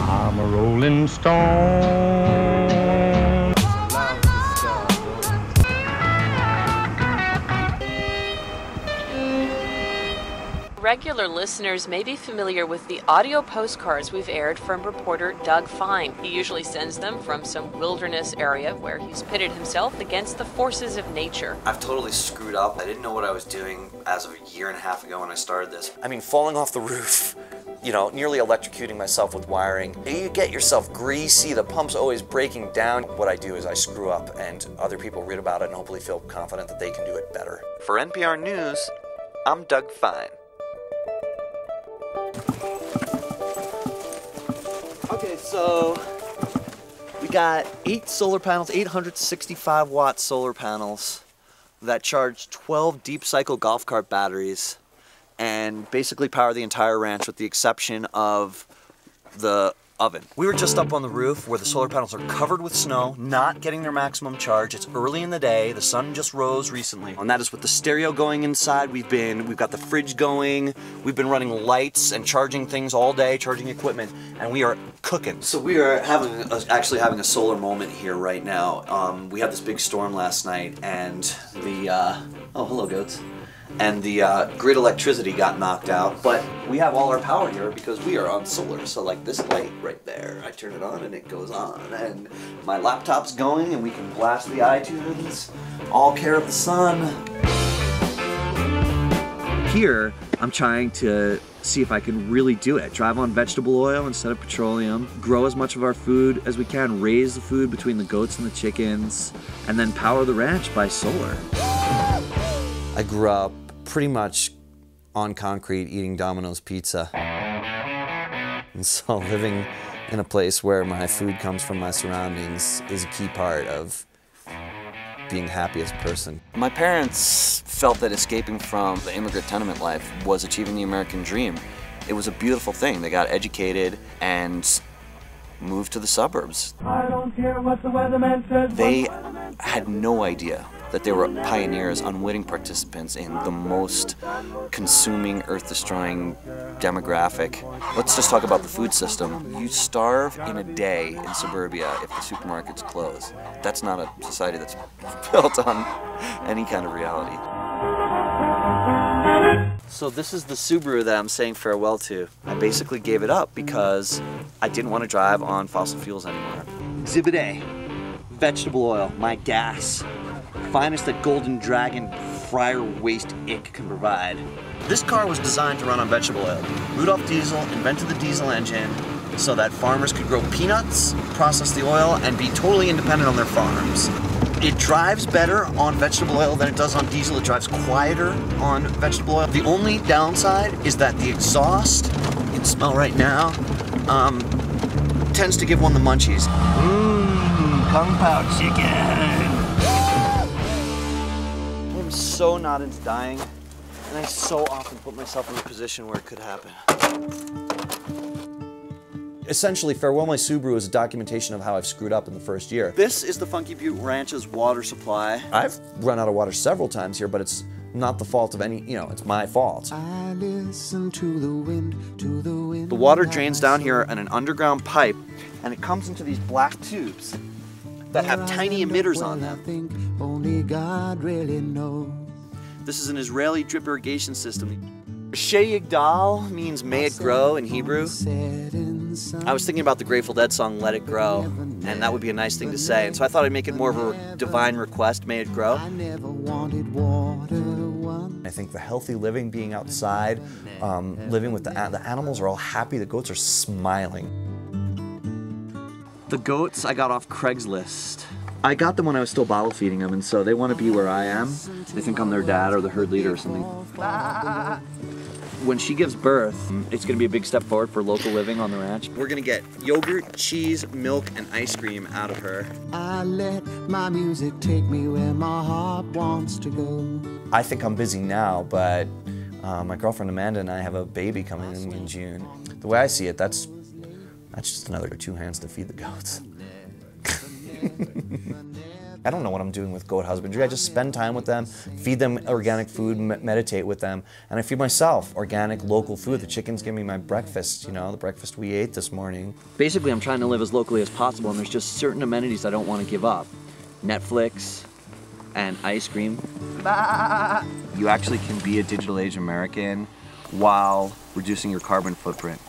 I'm a rolling stone. Regular listeners may be familiar with the audio postcards we've aired from reporter Doug Fine. He usually sends them from some wilderness area where he's pitted himself against the forces of nature. I've totally screwed up. I didn't know what I was doing as of a year and a half ago when I started this. I mean, falling off the roof, you know, nearly electrocuting myself with wiring. You get yourself greasy, the pump's always breaking down. What I do is I screw up and other people read about it and hopefully feel confident that they can do it better. For NPR News, I'm Doug Fine. Okay, so we got 8 solar panels, 865 watt solar panels that charge 12 deep cycle golf cart batteries and basically power the entire ranch with the exception of the oven. We were just up on the roof where the solar panels are covered with snow, not getting their maximum charge. It's early in the day, the sun just rose recently. And that is with the stereo going inside. We've got the fridge going, we've been running lights and charging things all day, charging equipment, and we are cooking. So we are actually having a solar moment here right now. We had this big storm last night and the, oh hello goats. And the grid electricity got knocked out, but we have all our power here because we are on solar. So like this light right there, I turn it on and it goes on, and my laptop's going and we can blast the iTunes, all care of the sun. Here, I'm trying to see if I can really do it. Drive on vegetable oil instead of petroleum, grow as much of our food as we can, raise the food between the goats and the chickens, and then power the ranch by solar. I grew up pretty much on concrete eating Domino's pizza. And so living in a place where my food comes from my surroundings is a key part of being the happiest person. My parents felt that escaping from the immigrant tenement life was achieving the American dream. It was a beautiful thing. They got educated and moved to the suburbs. I don't care what the weatherman says. They had no idea that they were pioneers, unwitting participants in the most consuming, earth-destroying demographic. Let's just talk about the food system. You starve in a day in suburbia if the supermarkets close. That's not a society that's built on any kind of reality. So this is the Subaru that I'm saying farewell to. I basically gave it up because I didn't want to drive on fossil fuels anymore. Exhibit A, vegetable oil, my gas. Finest that Golden Dragon fryer waste ick can provide. This car was designed to run on vegetable oil. Rudolph Diesel invented the diesel engine so that farmers could grow peanuts, process the oil, and be totally independent on their farms. It drives better on vegetable oil than it does on diesel. It drives quieter on vegetable oil. The only downside is that the exhaust, you can smell right now, tends to give one the munchies. Kung Pao chicken! I'm so not into dying, and I so often put myself in a position where it could happen. Essentially, Farewell My Subaru is a documentation of how I've screwed up in the first year. This is the Funky Butte Ranch's water supply. I've run out of water several times here, but it's not the fault of any, it's my fault. I listen to the wind, The water drains down here in an underground pipe, and it comes into these black tubes that have tiny emitters on them. Only God really knows. This is an Israeli drip irrigation system. Shey Yigdal means may it grow in Hebrew. I was thinking about the Grateful Dead song Let It Grow, and that would be a nice thing to say, and so I thought I'd make it more of a divine request, may it grow. I think the healthy living, being outside, living with the animals are all happy, the goats are smiling. The goats I got off Craigslist. I got them when I was still bottle feeding them, and so they want to be where I am. They think I'm their dad or the herd leader or something. When she gives birth, it's going to be a big step forward for local living on the ranch. We're going to get yogurt, cheese, milk, and ice cream out of her. I let my music take me where my heart wants to go. I think I'm busy now, but my girlfriend Amanda and I have a baby coming in June. The way I see it, that's just another 2 hands to feed the goats. I don't know what I'm doing with goat husbandry. I just spend time with them, feed them organic food, meditate with them, and I feed myself organic, local food. The chickens give me my breakfast, you know, the breakfast we ate this morning. Basically, I'm trying to live as locally as possible, and there's just certain amenities I don't want to give up. Netflix and ice cream. You actually can be a digital age American while reducing your carbon footprint.